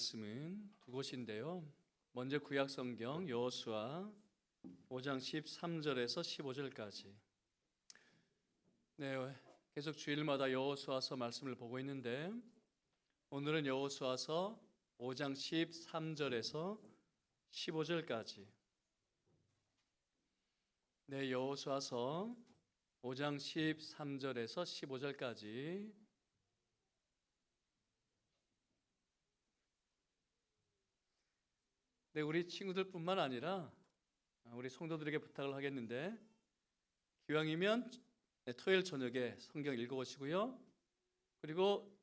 말씀은 두 곳인데요. 먼저 구약 성경 여호수아 5장 13절에서 15절까지. 네, 계속 주일마다 여호수아서 말씀을 보고 있는데 오늘은 여호수아서 5장 13절에서 15절까지. 네, 여호수아서 5장 13절에서 15절까지. 네, 우리 친구들뿐만 아니라 우리 성도들에게 부탁을 하겠는데 기왕이면 토요일 저녁에 성경 읽어보시고요. 그리고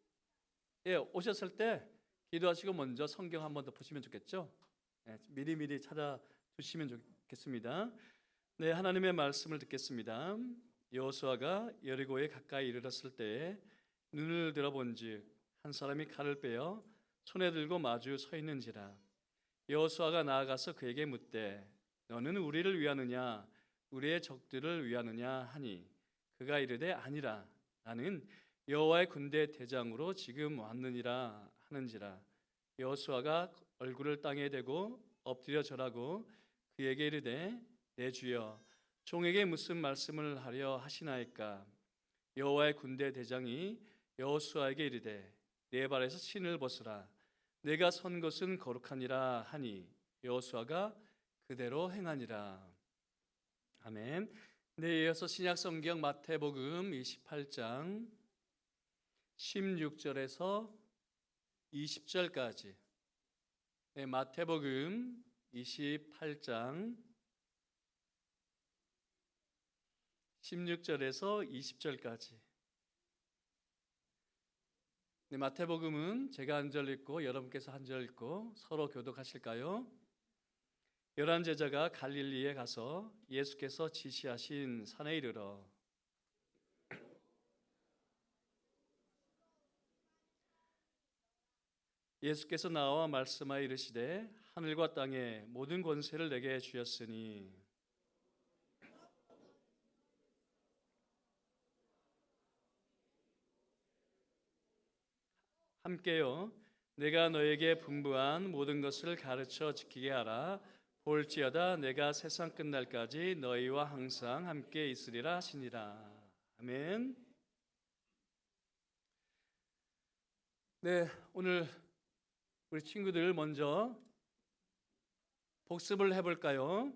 오셨을 때 기도하시고 먼저 성경 한 번 더 보시면 좋겠죠. 미리미리 찾아두시면 좋겠습니다. 네, 하나님의 말씀을 듣겠습니다. 여호수아가 여리고에 가까이 이르렀을 때에 눈을 들어본즉 한 사람이 칼을 빼어 손에 들고 마주 서 있는지라. 여호수아가 나아가서 그에게 묻되 너는 우리를 위하느냐 우리의 적들을 위하느냐 하니 그가 이르되 아니라 나는 여호와의 군대 대장으로 지금 왔느니라 하는지라. 여호수아가 얼굴을 땅에 대고 엎드려 절하고 그에게 이르되 내 주여 종에게 무슨 말씀을 하려 하시나이까. 여호와의 군대 대장이 여호수아에게 이르되 내 발에서 신을 벗으라 내가 선 것은 거룩하니라 하니 여호수아가 그대로 행하니라. 아멘. 네, 이어서 신약성경 마태복음 28장 16절에서 20절까지. 네, 마태복음 28장 16절에서 20절까지. 네, 마태복음은 제가 한 절 읽고 여러분께서 한 절 읽고 서로 교독하실까요? 11 제자가 갈릴리에 가서 예수께서 지시하신 산에 이르러 예수께서 나와 말씀하여 이르시되 하늘과 땅의 모든 권세를 내게 주셨으니 함께요 내가 너에게 분부한 모든 것을 가르쳐 지키게 하라. 볼지어다 내가 세상 끝날까지 너희와 항상 함께 있으리라 하시니라. 아멘. 네, 오늘 우리 친구들 먼저 복습을 해볼까요?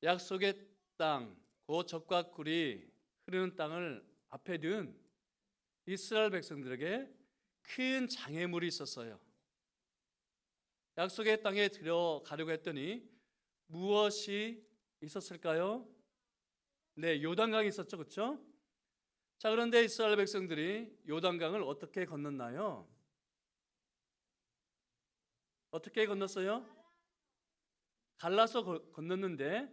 약속의 땅, 그 젖과 꿀이 흐르는 땅을 앞에 둔 이스라엘 백성들에게 큰 장애물이 있었어요. 약속의 땅에 들어가려고 했더니 무엇이 있었을까요? 네, 요단강이 있었죠, 그렇죠? 자, 그런데 이스라엘 백성들이 요단강을 어떻게 건넜나요? 어떻게 건넜어요? 갈라서 건넜는데,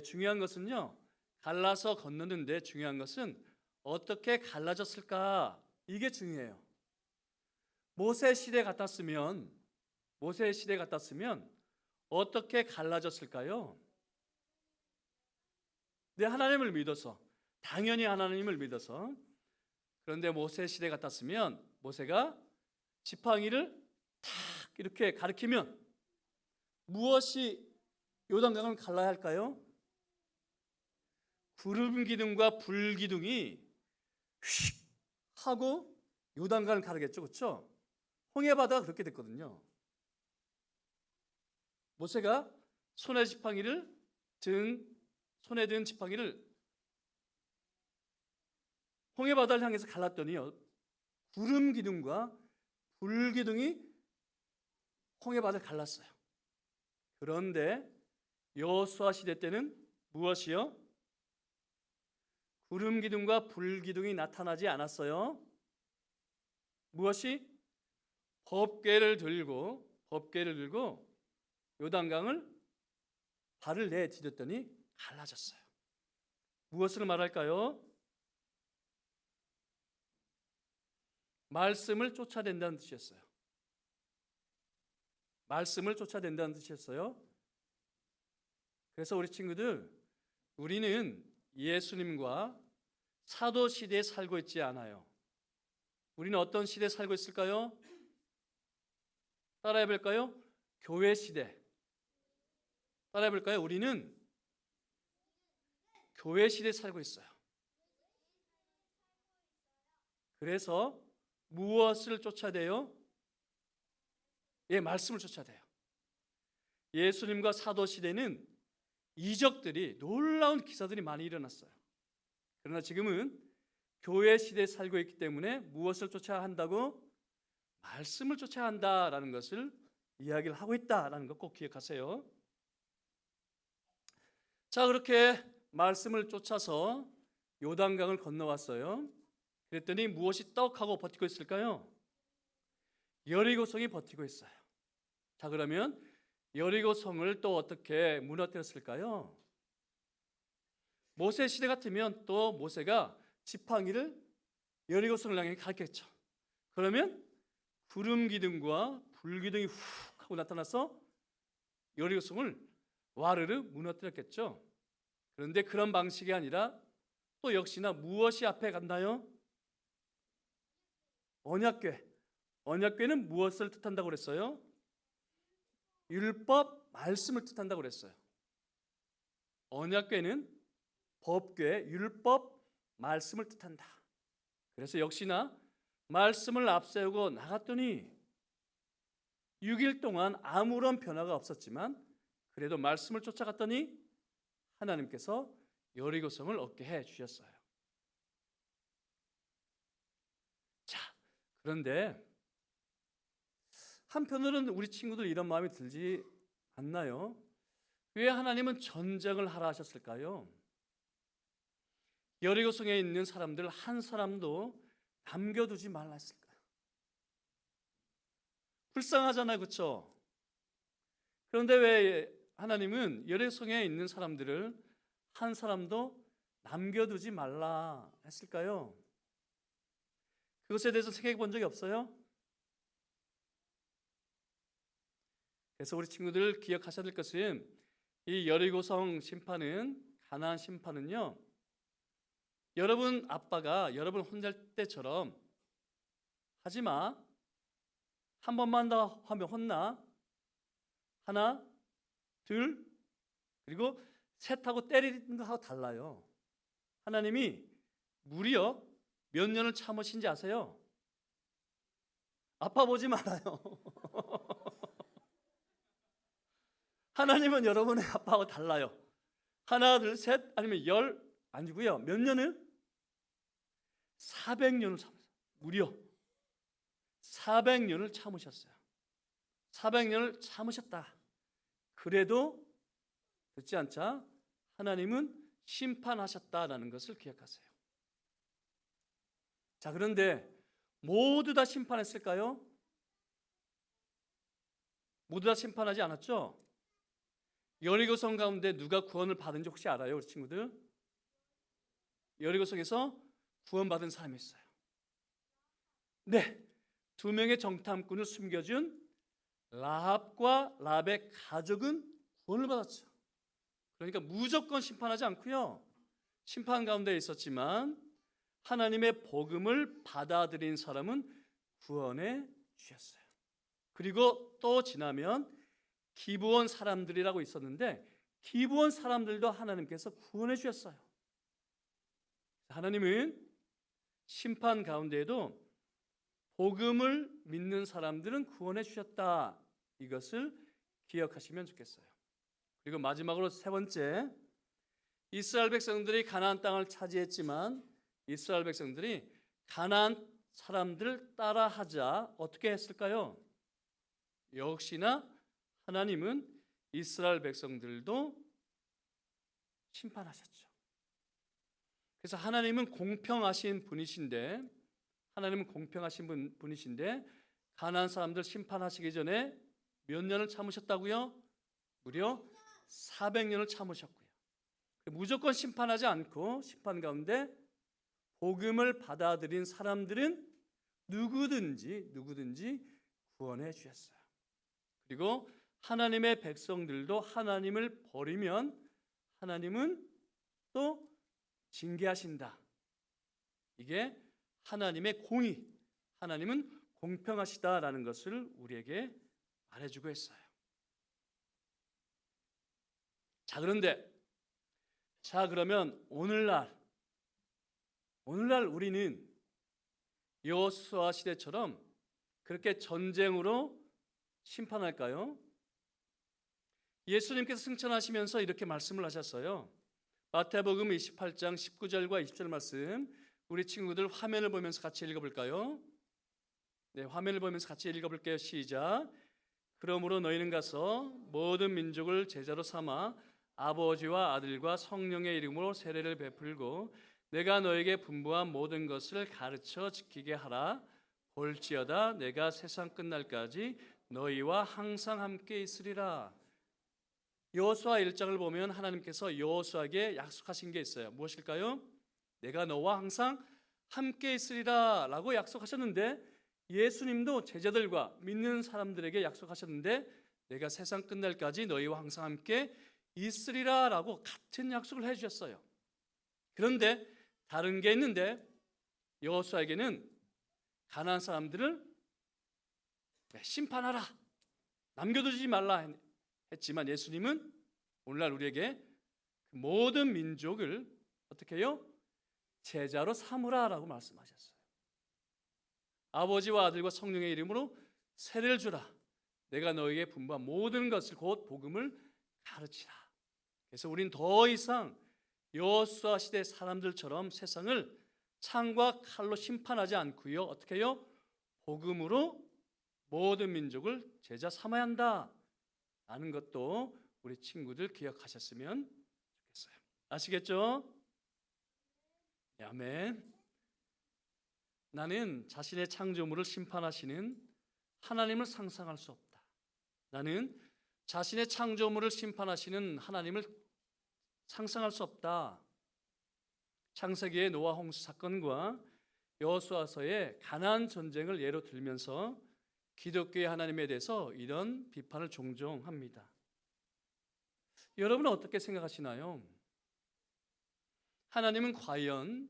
중요한 것은요, 갈라서 건넜는데 중요한 것은 어떻게 갈라졌을까? 이게 중요해요. 모세 시대 같았으면 어떻게 갈라졌을까요? 네, 하나님을 믿어서, 당연히 하나님을 믿어서. 그런데 모세 시대 같았으면 모세가 지팡이를 탁 이렇게 가리키면 무엇이 요단강을 갈라야 할까요? 구름 기둥과 불 기둥이 휙 하고 요단강을 가르겠죠, 그렇죠? 홍해 바다가 그렇게 됐거든요. 모세가 손에 든 지팡이를 홍해 바다를 향해서 갈랐더니요, 구름 기둥과 불 기둥이 홍해 바다를 갈랐어요. 그런데 여호수아 시대 때는 무엇이요? 구름 기둥과 불 기둥이 나타나지 않았어요. 무엇이? 법궤를 들고 요단강을 발을 내디뎠더니 갈라졌어요. 무엇을 말할까요? 말씀을 쫓아낸다는 뜻이었어요. 말씀을 쫓아낸다는 뜻이었어요. 그래서 우리 친구들, 우리는 예수님과 사도 시대에 살고 있지 않아요. 우리는 어떤 시대에 살고 있을까요? 따라해 볼까요? 교회 시대. 따라해 볼까요? 우리는 교회 시대에 살고 있어요. 그래서 무엇을 쫓아야 돼요? 말씀을 쫓아야 돼요. 예수님과 사도 시대는 이적들이, 놀라운 기사들이 많이 일어났어요. 그러나 지금은 교회 시대에 살고 있기 때문에 무엇을 쫓아야 한다고? 말씀을 쫓아야 한다라는 것을 이야기를 하고 있다라는 것 꼭 기억하세요. 자, 그렇게 말씀을 쫓아서 요단강을 건너왔어요. 그랬더니 무엇이 떡하고 버티고 있을까요? 여리고성이 버티고 있어요. 자, 그러면 여리고성을 또 어떻게 무너뜨렸을까요? 모세 시대 같으면 또 모세가 지팡이를 여리고성을 향해 가겠죠. 그러면 구름 기둥과 불 기둥이 훅 하고 나타나서 여리고성을 와르르 무너뜨렸겠죠. 그런데 그런 방식이 아니라 또 역시나 무엇이 앞에 간다요? 언약궤. 언약궤는 무엇을 뜻한다고 그랬어요? 율법, 말씀을 뜻한다고 그랬어요. 언약궤는 법궤, 율법, 말씀을 뜻한다. 그래서 역시나 말씀을 앞세우고 나갔더니 6일 동안 아무런 변화가 없었지만 그래도 말씀을 쫓아갔더니 하나님께서 여리고성을 얻게 해 주셨어요. 자, 그런데 한편으로는 우리 친구들 이런 마음이 들지 않나요? 왜 하나님은 전쟁을 하라 하셨을까요? 여리고성에 있는 사람들 한 사람도 남겨두지 말라 했을까요? 불쌍하잖아요, 그렇죠? 그런데 왜 하나님은 여리고성에 있는 사람들을 한 사람도 남겨두지 말라 했을까요? 그것에 대해서 생각해 본 적이 없어요? 그래서 우리 친구들 기억하셔야 될 것은 이 여리고성 심판은, 가나안 심판은요, 여러분 아빠가 여러분 혼낼 때처럼 하지마, 한 번만 더 하면 혼나, 하나, 둘, 그리고 셋하고 때리는 거하고 달라요. 하나님이 무려 몇 년을 참으신지 아세요? 아빠 보지 말아요. 하나님은 여러분의 아빠하고 달라요. 하나, 둘, 셋, 아니면 열 아니고요. 몇 년을? 400년을 참으셨어요. 무려 400년을 참으셨어요. 400년을 참으셨다. 그래도 듣지 않자 하나님은 심판하셨다라는 것을 기억하세요. 자, 그런데 모두 다 심판했을까요? 모두 다 심판하지 않았죠? 여리고성 가운데 누가 구원을 받은지 혹시 알아요, 우리 친구들? 여리고성에서 구원받은 사람이 있어요. 네, 2명의 정탐꾼을 숨겨준 라합과 라합의 가족은 구원을 받았죠. 그러니까 무조건 심판하지 않고요, 심판 가운데 있었지만 하나님의 복음을 받아들인 사람은 구원해 주셨어요. 그리고 또 지나면 기브온 사람들이라고 있었는데 기브온 사람들도 하나님께서 구원해 주셨어요. 하나님은 심판 가운데에도 복음을 믿는 사람들은 구원해 주셨다. 이것을 기억하시면 좋겠어요. 그리고 마지막으로 세 번째, 이스라엘 백성들이 가나안 땅을 차지했지만 이스라엘 백성들이 가나안 사람들을 따라하자 어떻게 했을까요? 역시나 하나님은 이스라엘 백성들도 심판하셨죠. 그래서 하나님은 공평하신 분이신데, 하나님은 공평하신 분이신데 가나안 사람들 심판하시기 전에 몇 년을 참으셨다고요? 무려 400년을 참으셨고요. 무조건 심판하지 않고 심판 가운데 복음을 받아들인 사람들은 누구든지 구원해 주셨어요. 그리고 하나님의 백성들도 하나님을 버리면 하나님은 또 징계하신다. 이게 하나님의 공의, 하나님은 공평하시다라는 것을 우리에게 말해주고 있어요. 그러면 오늘날 우리는 여호수아 시대처럼 그렇게 전쟁으로 심판할까요? 예수님께서 승천하시면서 이렇게 말씀을 하셨어요. 마태복음 28장 19절과 20절 말씀, 우리 친구들 화면을 보면서 같이 읽어볼까요? 네, 화면을 보면서 같이 읽어볼게요. 시작. 그러므로 너희는 가서 모든 민족을 제자로 삼아 아버지와 아들과 성령의 이름으로 세례를 베풀고 내가 너에게 분부한 모든 것을 가르쳐 지키게 하라. 볼지어다 내가 세상 끝날까지 너희와 항상 함께 있으리라. 여호수아 1장을 보면 하나님께서 여호수아에게 약속하신 게 있어요. 무엇일까요? 내가 너와 항상 함께 있으리라 라고 약속하셨는데, 예수님도 제자들과 믿는 사람들에게 약속하셨는데 내가 세상 끝날까지 너희와 항상 함께 있으리라 라고 같은 약속을 해주셨어요. 그런데 다른 게 있는데, 여호수아에게는 가나안 사람들을 심판하라, 남겨두지 말라 했지만 예수님은 오늘날 우리에게 모든 민족을 어떻게 해요? 제자로 삼으라 라고 말씀하셨어요. 아버지와 아들과 성령의 이름으로 세례를 주라. 내가 너에게 분부한 모든 것을 곧 복음을 가르치라. 그래서 우린 더 이상 여호수아 시대 사람들처럼 세상을 창과 칼로 심판하지 않고요, 어떻게 해요? 복음으로 모든 민족을 제자 삼아야 한다 라는 것도 우리 친구들 기억하셨으면 좋겠어요. 아시겠죠? 네, 아멘. 나는 자신의 창조물을 심판하시는 하나님을 상상할 수 없다. 나는 자신의 창조물을 심판하시는 하나님을 상상할 수 없다. 창세기의 노아 홍수 사건과 여호수아서의 가나안 전쟁을 예로 들면서 기독교의 하나님에 대해서 이런 비판을 종종 합니다. 여러분은 어떻게 생각하시나요? 하나님은 과연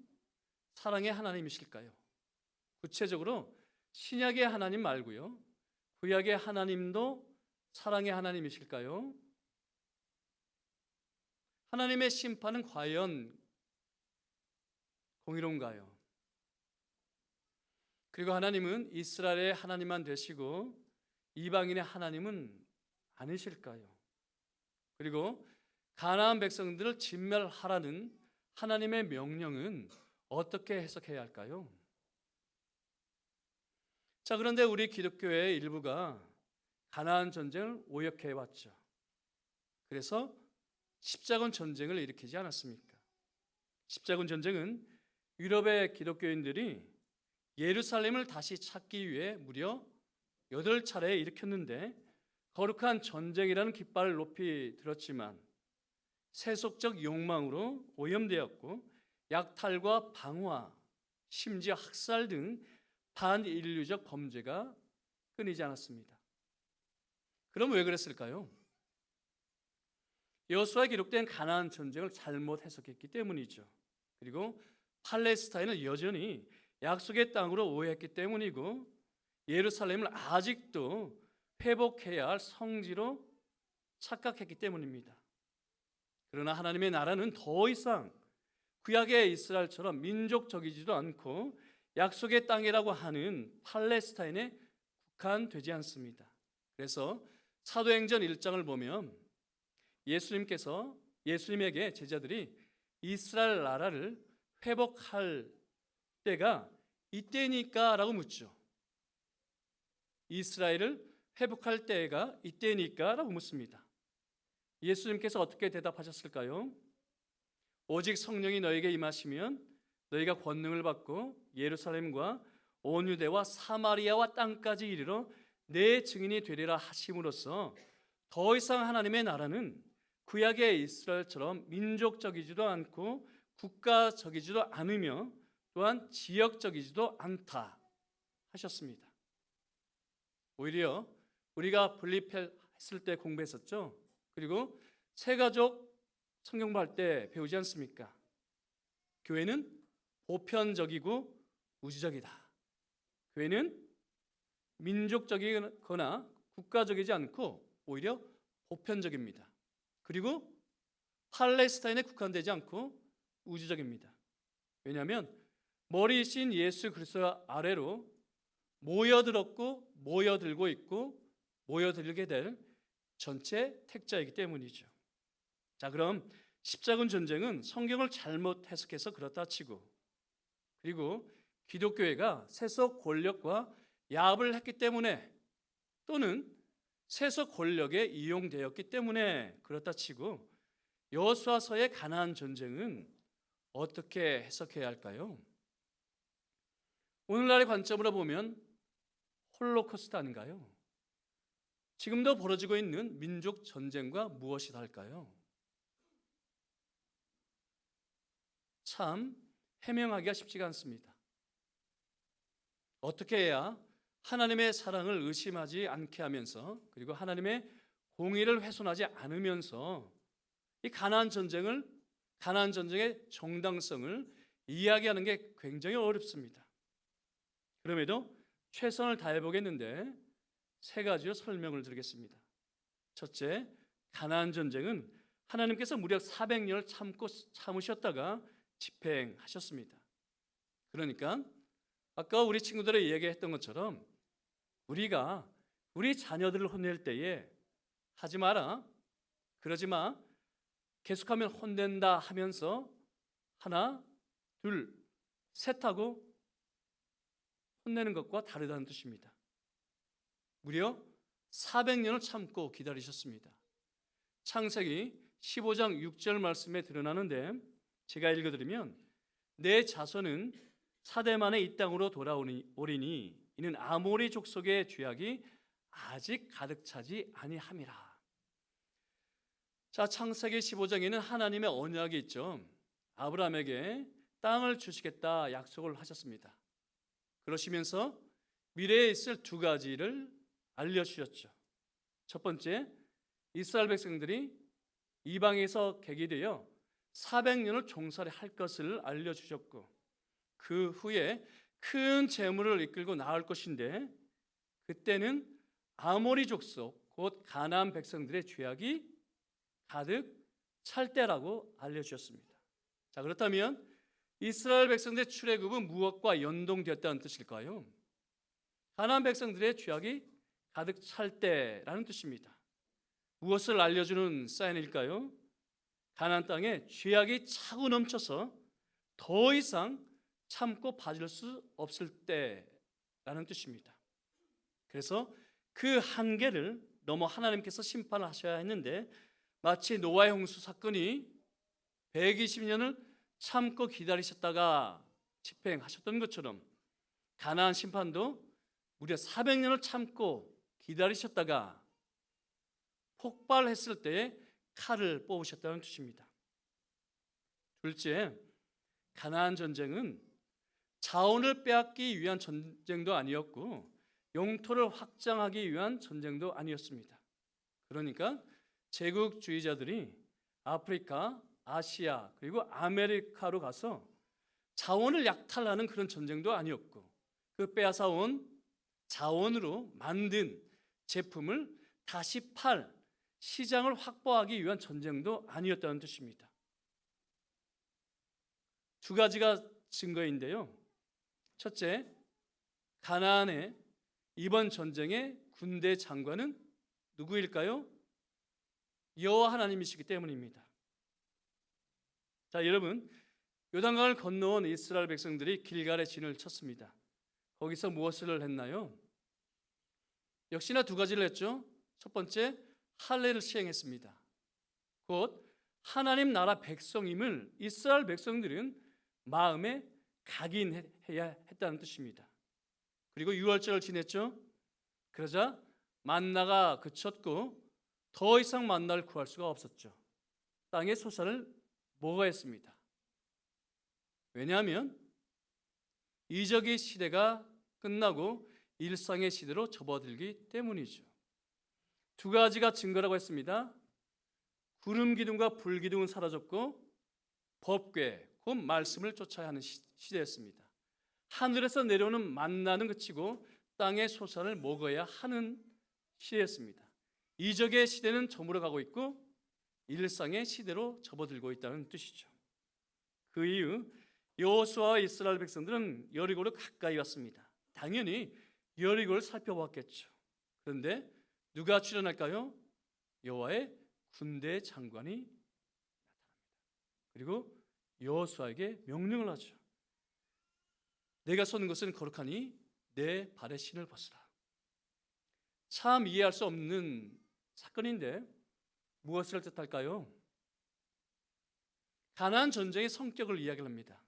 사랑의 하나님이실까요? 구체적으로 신약의 하나님 말고요, 구약의 하나님도 사랑의 하나님이실까요? 하나님의 심판은 과연 공의로운가요? 그리고 하나님은 이스라엘의 하나님만 되시고 이방인의 하나님은 아니실까요? 그리고 가나안 백성들을 진멸하라는 하나님의 명령은 어떻게 해석해야 할까요? 자, 그런데 우리 기독교의 일부가 가나안 전쟁을 오역해 왔죠. 그래서 십자군 전쟁을 일으키지 않았습니까? 십자군 전쟁은 유럽의 기독교인들이 예루살렘을 다시 찾기 위해 무려 8차례 일으켰는데, 거룩한 전쟁이라는 깃발을 높이 들었지만 세속적 욕망으로 오염되었고 약탈과 방화, 심지어 학살 등 반인류적 범죄가 끊이지 않았습니다. 그럼 왜 그랬을까요? 여호수아에 기록된 가나안 전쟁을 잘못 해석했기 때문이죠. 그리고 팔레스타인을 여전히 약속의 땅으로 오해했기 때문이고, 예루살렘을 아직도 회복해야 할 성지로 착각했기 때문입니다. 그러나 하나님의 나라는 더 이상 구약의 이스라엘처럼 민족적이지도 않고 약속의 땅이라고 하는 팔레스타인에 국한되지 않습니다. 그래서 사도행전 1장을 보면 예수님에게 제자들이 이스라엘 나라를 회복할 때가 이때니까 라고 묻죠. 이스라엘을 회복할 때가 이때니까 라고 묻습니다. 예수님께서 어떻게 대답하셨을까요? 오직 성령이 너에게 임하시면 너희가 권능을 받고 예루살렘과 온 유대와 사마리아와 땅까지 이르러 내 증인이 되리라 하심으로써 더 이상 하나님의 나라는 구약의 이스라엘처럼 민족적이지도 않고 국가적이지도 않으며 또한 지역적이지도 않다 하셨습니다. 오히려 우리가 분립했을 때 공부했었죠. 그리고 새가족 성경 공부할 때 배우지 않습니까? 교회는 보편적이고 우주적이다. 교회는 민족적이거나 국가적이지 않고 오히려 보편적입니다. 그리고 팔레스타인에 국한되지 않고 우주적입니다. 왜냐하면 머리이신 예수 그리스도 아래로 모여들었고 모여들고 있고 모여들게 될 전체 택자이기 때문이죠. 자, 그럼 십자군 전쟁은 성경을 잘못 해석해서 그렇다 치고, 그리고 기독교회가 세속 권력과 야합을 했기 때문에, 또는 세속 권력에 이용되었기 때문에 그렇다 치고, 여호수아서의 가나안 전쟁은 어떻게 해석해야 할까요? 오늘날의 관점으로 보면 홀로코스트 아닌가요? 지금도 벌어지고 있는 민족 전쟁과 무엇이 다를까요? 참 해명하기가 쉽지가 않습니다. 어떻게 해야 하나님의 사랑을 의심하지 않게 하면서, 그리고 하나님의 공의를 훼손하지 않으면서 이 가나안 전쟁의 정당성을 이야기하는 게 굉장히 어렵습니다. 그럼에도 최선을 다해 보겠는데 세 가지로 설명을 드리겠습니다. 첫째, 가나안 전쟁은 하나님께서 무려 400년을 참으셨다가 집행하셨습니다. 그러니까 아까 우리 친구들이 얘기했던 것처럼 우리가 우리 자녀들을 혼낼 때에 하지 마라, 그러지 마, 계속하면 혼낸다 하면서 하나, 둘, 셋 하고 혼내는 것과 다르다는 뜻입니다. 무려 400년을 참고 기다리셨습니다. 창세기 15장 6절 말씀에 드러나는데, 제가 읽어드리면, 내 자손은 사대 만에 이 땅으로 돌아오리니 이는 아모리 족속의 죄악이 아직 가득 차지 아니함이라. 자, 창세기 15장에는 하나님의 언약이 있죠. 아브라함에게 땅을 주시겠다 약속을 하셨습니다. 그러시면서 미래에 있을 두 가지를 알려주셨죠. 첫 번째, 이스라엘 백성들이 이방에서 객이되어 400년을 종살이 할 것을 알려주셨고, 그 후에 큰 재물을 이끌고 나올 것인데, 그때는 아모리 족속 곧 가나안 백성들의 죄악이 가득 찰 때라고 알려주셨습니다. 자, 그렇다면 이스라엘 백성들의 출애굽은 무엇과 연동되었다는 뜻일까요? 가나안 백성들의 죄악이 가득 찰 때라는 뜻입니다. 무엇을 알려주는 사인일까요? 가나안 땅에 죄악이 차고 넘쳐서 더 이상 참고 봐줄 수 없을 때라는 뜻입니다. 그래서 그 한계를 넘어 하나님께서 심판을 하셔야 했는데, 마치 노아의 홍수 사건이 120년을 참고 기다리셨다가 집행하셨던 것처럼 가나안 심판도 무려 400년을 참고 기다리셨다가 폭발했을 때에 칼을 뽑으셨다는 뜻입니다. 둘째, 가나안 전쟁은 자원을 빼앗기 위한 전쟁도 아니었고 영토를 확장하기 위한 전쟁도 아니었습니다. 그러니까 제국주의자들이 아프리카, 아시아 그리고 아메리카로 가서 자원을 약탈하는 그런 전쟁도 아니었고, 그 빼앗아온 자원으로 만든 제품을 다시 팔 시장을 확보하기 위한 전쟁도 아니었다는 뜻입니다. 두 가지가 증거인데요. 첫째, 가나안의 이번 전쟁의 군대 장관은 누구일까요? 여호와 하나님이시기 때문입니다. 자, 여러분, 요단강을 건너온 이스라엘 백성들이 길갈에 진을 쳤습니다. 거기서 무엇을 했나요? 역시나 두 가지를 했죠. 첫 번째, 할례를 시행했습니다. 곧 하나님 나라 백성임을 이스라엘 백성들은 마음에 각인해야 했다는 뜻입니다. 그리고 유월절을 지냈죠. 그러자 만나가 그쳤고 더 이상 만나를 구할 수가 없었죠. 땅의 소산을 먹어야 했습니다. 왜냐하면 이적의 시대가 끝나고 일상의 시대로 접어들기 때문이죠. 두 가지가 증거라고 했습니다. 구름 기둥과 불 기둥은 사라졌고 법궤, 곧 말씀을 쫓아야 하는 시대였습니다. 하늘에서 내려오는 만나는 그치고 땅의 소산을 먹어야 하는 시대였습니다. 이적의 시대는 저물어 가고 있고 일상의 시대로 접어들고 있다는 뜻이죠. 그 이후 여호수아와 이스라엘 백성들은 여리고로 가까이 왔습니다. 당연히 여리고를 살펴봤겠죠. 그런데 누가 출현할까요? 여호와의 군대 장관이 나타납니다. 그리고 여호수아에게 명령을 하죠. 내가 쏘는 것은 거룩하니 내 발의 신을 벗으라. 참 이해할 수 없는 사건인데 무엇을 뜻할까요? 가나안 전쟁의 성격을 이야기합니다.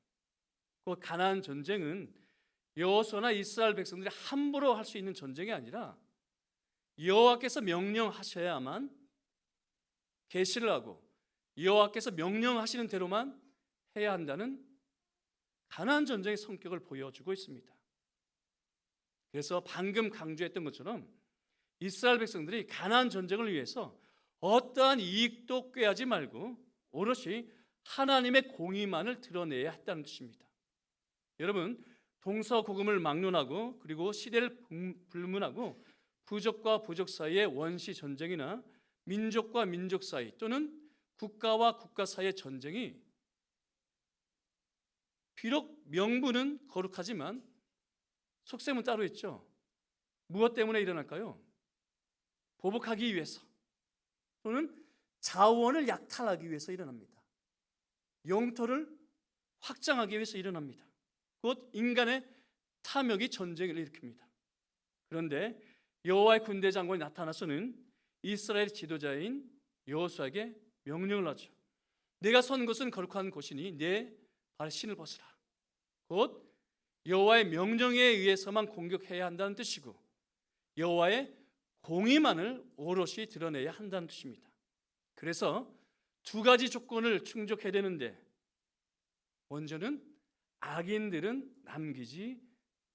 그 가나안 전쟁은 여호수아나 이스라엘 백성들이 함부로 할 수 있는 전쟁이 아니라 여호와께서 명령하셔야만 계시를 하고 여호와께서 명령하시는 대로만 해야 한다는 가나안 전쟁의 성격을 보여주고 있습니다. 그래서 방금 강조했던 것처럼 이스라엘 백성들이 가나안 전쟁을 위해서 어떠한 이익도 꾀하지 말고 오롯이 하나님의 공의만을 드러내야 했다는 뜻입니다. 여러분, 동서고금을 막론하고 그리고 시대를 불문하고 부족과 부족 사이의 원시 전쟁이나 민족과 민족 사이 또는 국가와 국가 사이의 전쟁이 비록 명분은 거룩하지만 속셈은 따로 있죠. 무엇 때문에 일어날까요? 보복하기 위해서 또는 자원을 약탈하기 위해서 일어납니다. 영토를 확장하기 위해서 일어납니다. 곧 인간의 탐욕이 전쟁을 일으킵니다. 그런데 여호와의 군대 장관이 나타나서는 이스라엘 지도자인 여호수아에게 명령을 하죠. 내가 선 곳은 거룩한 곳이니 내 발의 신을 벗으라. 곧 여호와의 명령에 의해서만 공격해야 한다는 뜻이고 여호와의 공의만을 오롯이 드러내야 한다는 뜻입니다. 그래서 두 가지 조건을 충족해야 되는데 먼저는 악인들은 남기지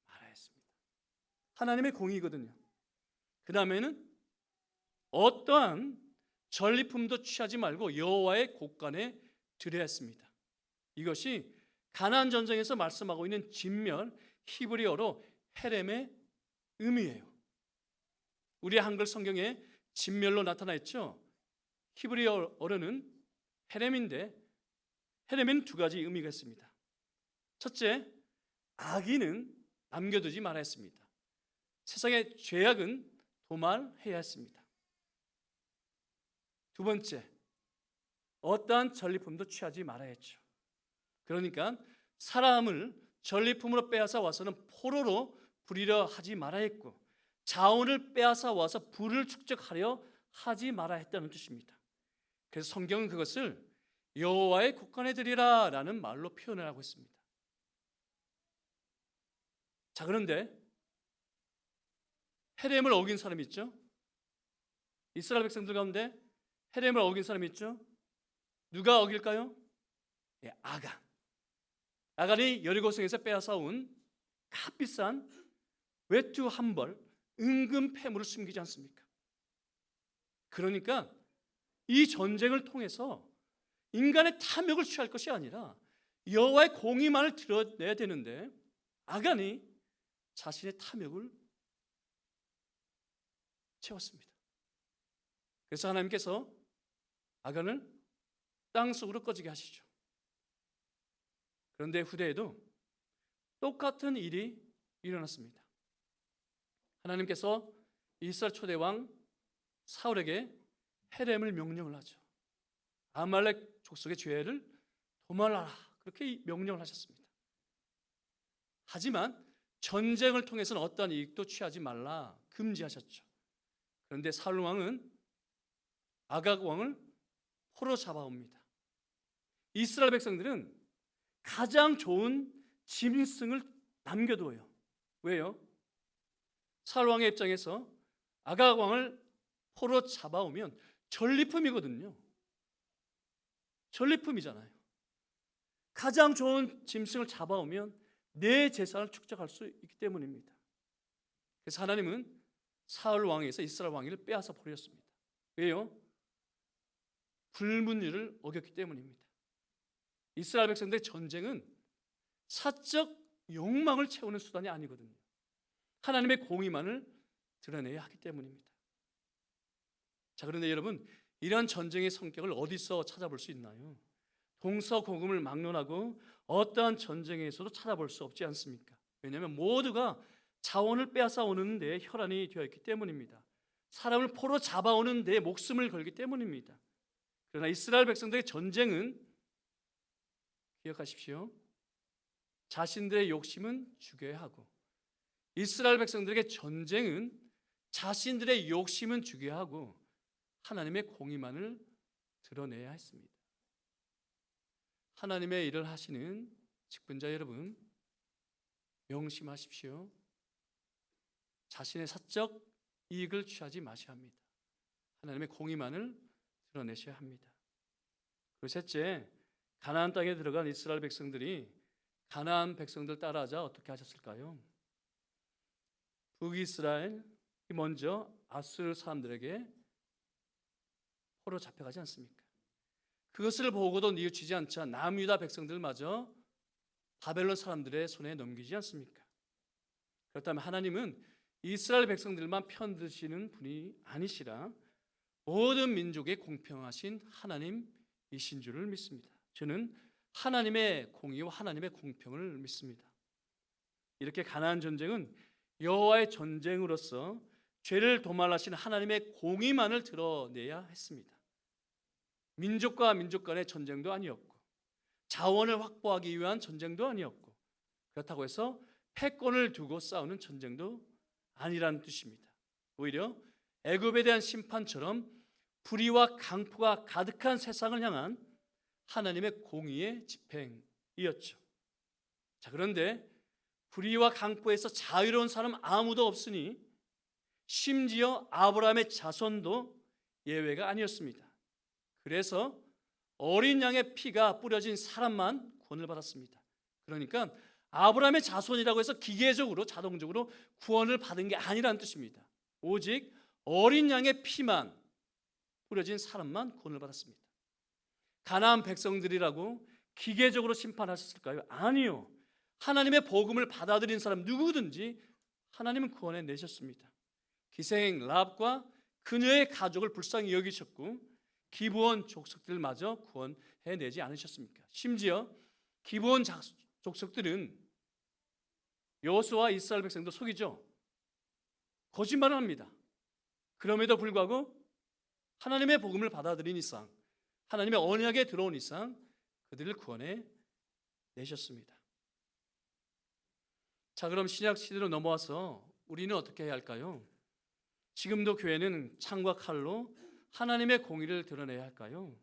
말아야 했습니다. 하나님의 공의거든요. 그 다음에는 어떠한 전리품도 취하지 말고 여호와의 곳간에 드려야 했습니다. 이것이 가나안 전쟁에서 말씀하고 있는 진멸, 히브리어로 헤렘의 의미예요. 우리 한글 성경에 진멸로 나타나 있죠. 히브리어로는 헤렘인데 헤렘에는 두 가지 의미가 있습니다. 첫째, 악인은 남겨두지 말아야 했습니다. 세상의 죄악은 도말해야 했습니다. 두 번째, 어떠한 전리품도 취하지 말아야 했죠. 그러니까 사람을 전리품으로 빼앗아 와서는 포로로 부리려 하지 말아야 했고 자원을 빼앗아 와서 부를 축적하려 하지 말아야 했다는 뜻입니다. 그래서 성경은 그것을 여호와의 곳간에 드리라 라는 말로 표현을 하고 있습니다. 자, 그런데 헤렘을 어긴 사람이 있죠. 이스라엘 백성들 가운데 헤렘을 어긴 사람이 있죠. 누가 어길까요? 예, 아간. 아간이 여리고성에서 빼앗아온 값비싼 외투 한 벌, 은금 패물을 숨기지 않습니까? 그러니까 이 전쟁을 통해서 인간의 탐욕을 취할 것이 아니라 여호와의 공의만을 드러내야 되는데 아간이 자신의 탐욕을 채웠습니다. 그래서 하나님께서 아간을 땅속으로 꺼지게 하시죠. 그런데 후대에도 똑같은 일이 일어났습니다. 하나님께서 이스라엘 초대왕 사울에게 헤렘을 명령을 하죠. 아말렉 족속의 죄를 도말하라 그렇게 명령을 하셨습니다. 하지만 전쟁을 통해서는 어떠한 이익도 취하지 말라 금지하셨죠. 그런데 사울 왕은 아각 왕을 포로 잡아옵니다. 이스라엘 백성들은 가장 좋은 짐승을 남겨두어요. 왜요? 사울 왕의 입장에서 아각 왕을 포로 잡아오면 전리품이거든요. 전리품이잖아요. 가장 좋은 짐승을 잡아오면 내 재산을 축적할 수 있기 때문입니다. 그래서 하나님은 사울 왕에서 이스라엘 왕위를 빼앗아 버렸습니다. 왜요? 불문율을 어겼기 때문입니다. 이스라엘 백성들의 전쟁은 사적 욕망을 채우는 수단이 아니거든요. 하나님의 공의만을 드러내야 하기 때문입니다. 자, 그런데 여러분, 이러한 전쟁의 성격을 어디서 찾아볼 수 있나요? 동서고금을 막론하고 어떠한 전쟁에서도 찾아볼 수 없지 않습니까? 왜냐하면 모두가 자원을 빼앗아 오는 데 혈안이 되어 있기 때문입니다. 사람을 포로 잡아오는 데 목숨을 걸기 때문입니다. 그러나 이스라엘 백성들의 전쟁은, 기억하십시오, 자신들의 욕심은 죽여야 하고, 이스라엘 백성들에게 전쟁은 자신들의 욕심은 죽여야 하고 하나님의 공의만을 드러내야 했습니다. 하나님의 일을 하시는 직분자 여러분, 명심하십시오. 자신의 사적 이익을 취하지 마셔야 합니다. 하나님의 공의만을 드러내셔야 합니다. 그리고 셋째, 가나안 땅에 들어간 이스라엘 백성들이 가나안 백성들 따라하자 어떻게 하셨을까요? 북이스라엘이 먼저 아수르 사람들에게 포로 잡혀가지 않습니까? 그것을 보고도 뉘우치지 않자 남유다 백성들마저 바벨론 사람들의 손에 넘기지 않습니까? 그렇다면 하나님은 이스라엘 백성들만 편드시는 분이 아니시라 모든 민족에 공평하신 하나님이신 줄을 믿습니다. 저는 하나님의 공의와 하나님의 공평을 믿습니다. 이렇게 가나안 전쟁은 여호와의 전쟁으로서 죄를 도말하신 하나님의 공의만을 드러내야 했습니다. 민족과 민족 간의 전쟁도 아니었고 자원을 확보하기 위한 전쟁도 아니었고 그렇다고 해서 패권을 두고 싸우는 전쟁도 아니라는 뜻입니다. 오히려 애굽에 대한 심판처럼 불의와 강포가 가득한 세상을 향한 하나님의 공의의 집행이었죠. 자, 그런데 불의와 강포에서 자유로운 사람 아무도 없으니 심지어 아브라함의 자손도 예외가 아니었습니다. 그래서 어린 양의 피가 뿌려진 사람만 구원을 받았습니다. 그러니까 아브라함의 자손이라고 해서 기계적으로 자동적으로 구원을 받은 게 아니라는 뜻입니다. 오직 어린 양의 피만 뿌려진 사람만 구원을 받았습니다. 가나안 백성들이라고 기계적으로 심판하셨을까요? 아니요. 하나님의 복음을 받아들인 사람 누구든지 하나님은 구원해 내셨습니다. 기생 랍과 그녀의 가족을 불쌍히 여기셨고 기브온 족속들마저 구원해 내지 않으셨습니까? 심지어 기브온 족속들은 여호수아와 이스라엘 백성도 속이죠. 거짓말을 합니다. 그럼에도 불구하고 하나님의 복음을 받아들인 이상, 하나님의 언약에 들어온 이상 그들을 구원해 내셨습니다. 자, 그럼 신약 시대로 넘어와서 우리는 어떻게 해야 할까요? 지금도 교회는 창과 칼로 하나님의 공의를 드러내야 할까요?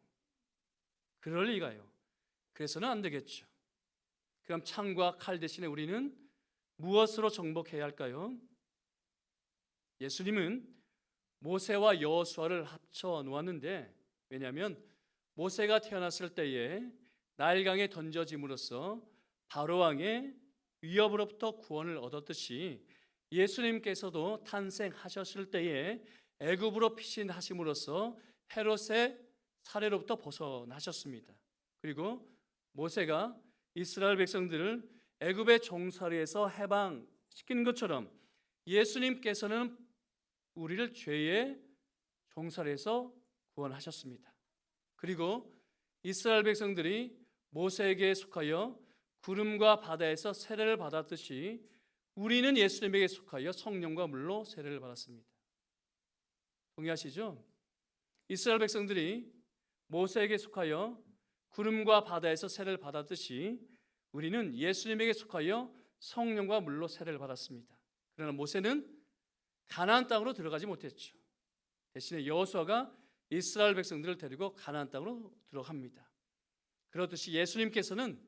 그럴 리가요. 그래서는 안 되겠죠. 그럼 창과 칼 대신에 우리는 무엇으로 정복해야 할까요? 예수님은 모세와 여호수아를 합쳐 놓았는데, 왜냐하면 모세가 태어났을 때에 나일강에 던져짐으로써 바로왕의 위협으로부터 구원을 얻었듯이 예수님께서도 탄생하셨을 때에 애굽으로 피신하심으로써 헤롯의 살해로부터 벗어나셨습니다. 그리고 모세가 이스라엘 백성들을 애굽의 종살이에서 해방시키는 것처럼 예수님께서는 우리를 죄의 종살이에서 구원하셨습니다. 그리고 이스라엘 백성들이 모세에게 속하여 구름과 바다에서 세례를 받았듯이 우리는 예수님에게 속하여 성령과 물로 세례를 받았습니다. 동의하시죠? 이스라엘 백성들이 모세에게 속하여 구름과 바다에서 세례를 받았듯이 우리는 예수님에게 속하여 성령과 물로 세례를 받았습니다. 그러나 모세는 가나안 땅으로 들어가지 못했죠. 대신에 여호수아가 이스라엘 백성들을 데리고 가나안 땅으로 들어갑니다. 그렇듯이 예수님께서는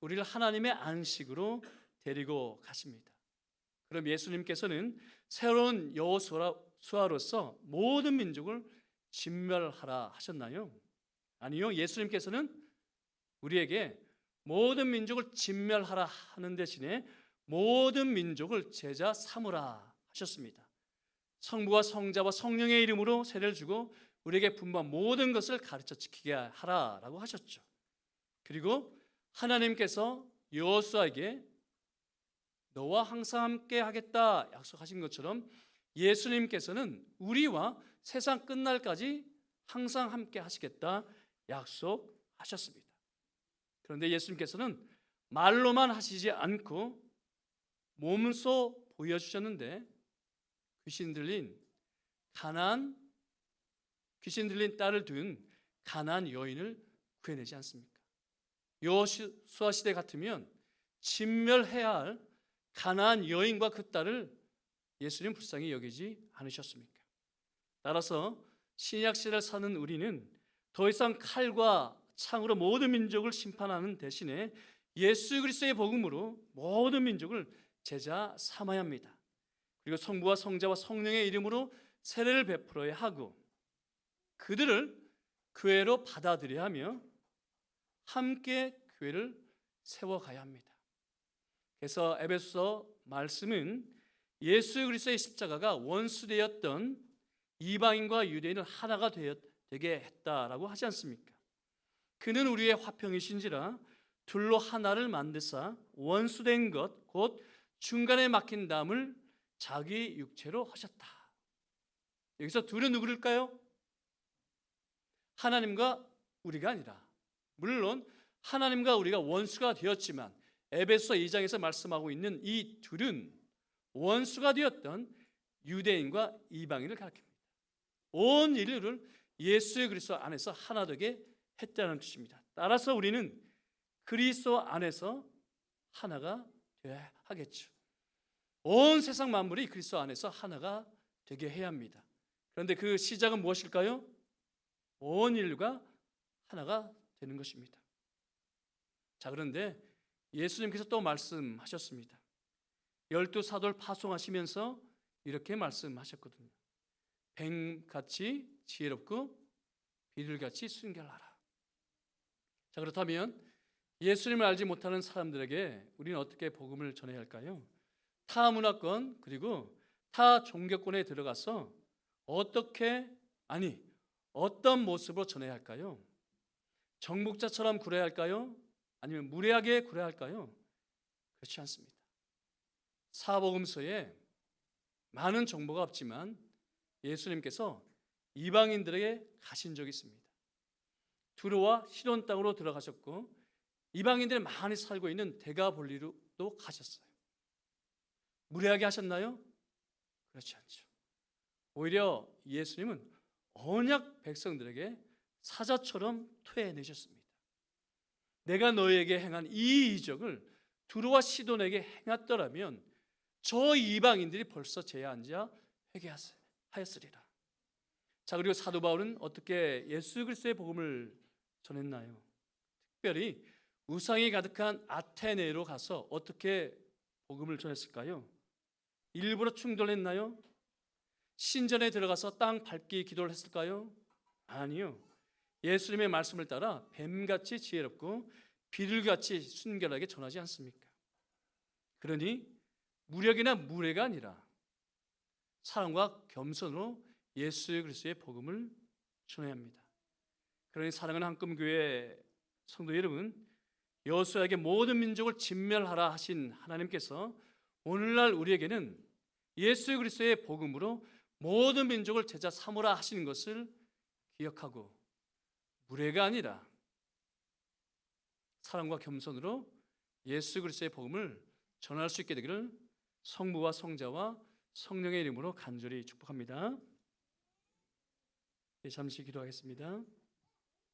우리를 하나님의 안식으로 데리고 가십니다. 그럼 예수님께서는 새로운 여호수아로서 모든 민족을 진멸하라 하셨나요? 아니요. 예수님께서는 우리에게 모든 민족을 진멸하라 하는 대신에 모든 민족을 제자 삼으라 하셨습니다. 성부와 성자와 성령의 이름으로 세례를 주고 우리에게 분부한 모든 것을 가르쳐 지키게 하라라고 하셨죠. 그리고 하나님께서 여호수아에게 너와 항상 함께 하겠다 약속하신 것처럼 예수님께서는 우리와 세상 끝날까지 항상 함께 하시겠다 약속하셨습니다. 그런데 예수님께서는 말로만 하시지 않고 몸소 보여주셨는데 귀신 들린 딸을 둔 가나안 여인을 구해내지 않습니까? 여호수아 시대 같으면 진멸해야 할 가나안 여인과 그 딸을 예수님 불쌍히 여기지 않으셨습니까? 따라서 신약 시대를 사는 우리는 더 이상 칼과 창으로 모든 민족을 심판하는 대신에 예수 그리스도의 복음으로 모든 민족을 제자 삼아야 합니다. 그리고 성부와 성자와 성령의 이름으로 세례를 베풀어야 하고 그들을 교회로 받아들여야 하며 함께 교회를 세워가야 합니다. 그래서 에베소서 말씀은 예수 그리스도의 십자가가 원수되었던 이방인과 유대인을 하나가 되게 했다라고 하지 않습니까? 그는 우리의 화평이신지라 둘로 하나를 만드사 원수된 것 곧 중간에 막힌 담을 자기 육체로 하셨다. 여기서 둘은 누구일까요? 하나님과 우리가 아니라, 물론 하나님과 우리가 원수가 되었지만 에베소 2장에서 말씀하고 있는 이 둘은 원수가 되었던 유대인과 이방인을 가리킵니다. 온 인류를 예수 그리스도 안에서 하나 되게 했다는 뜻입니다. 따라서 우리는 그리스도 안에서 하나가 되어야 하겠죠. 온 세상 만물이 그리스도 안에서 하나가 되게 해야 합니다. 그런데 그 시작은 무엇일까요? 온 인류가 하나가 되는 것입니다. 자, 그런데 예수님께서 또 말씀하셨습니다. 12사도를 파송하시면서 이렇게 말씀하셨거든요. 뱀같이 지혜롭고 비둘기같이 순결하라. 자, 그렇다면 예수님을 알지 못하는 사람들에게 우리는 어떻게 복음을 전해야 할까요? 타 문화권 그리고 타 종교권에 들어가서 어떤 모습으로 전해야 할까요? 정복자처럼 굴어야 할까요? 아니면 무례하게 굴어야 할까요? 그렇지 않습니다. 사복음서에 많은 정보가 없지만 예수님께서 이방인들에게 가신 적이 있습니다. 두로와 시돈 땅으로 들어가셨고 이방인들이 많이 살고 있는 데가볼리로도 가셨어요. 무례하게 하셨나요? 그렇지 않죠. 오히려 예수님은 언약 백성들에게 사자처럼 토해내셨습니다. 내가 너희에게 행한 이 이적을 두로와 시돈에게 행했더라면 저 이방인들이 벌써 죄에 앉아 회개하였으리라. 자, 그리고 사도 바울은 어떻게 예수 그리스도의 복음을 전했나요? 특별히 우상이 가득한 아테네로 가서 어떻게 복음을 전했을까요? 일부러 충돌했나요? 신전에 들어가서 땅 밟기 기도를 했을까요? 아니요. 예수님의 말씀을 따라 뱀같이 지혜롭고 비둘기같이 순결하게 전하지 않습니까? 그러니 무력이나 무례가 아니라 사랑과 겸손으로 예수 그리스도의 복음을 전해야 합니다. 그러니 사랑하는 한금교회 성도 여러분, 여호수아에게 모든 민족을 진멸하라 하신 하나님께서 오늘날 우리에게는 예수 그리스도의 복음으로 모든 민족을 제자 삼으라 하시는 것을 기억하고 무례가 아니라 사랑과 겸손으로 예수 그리스도의 복음을 전할 수 있게 되기를 성부와 성자와 성령의 이름으로 간절히 축복합니다. 잠시 기도하겠습니다.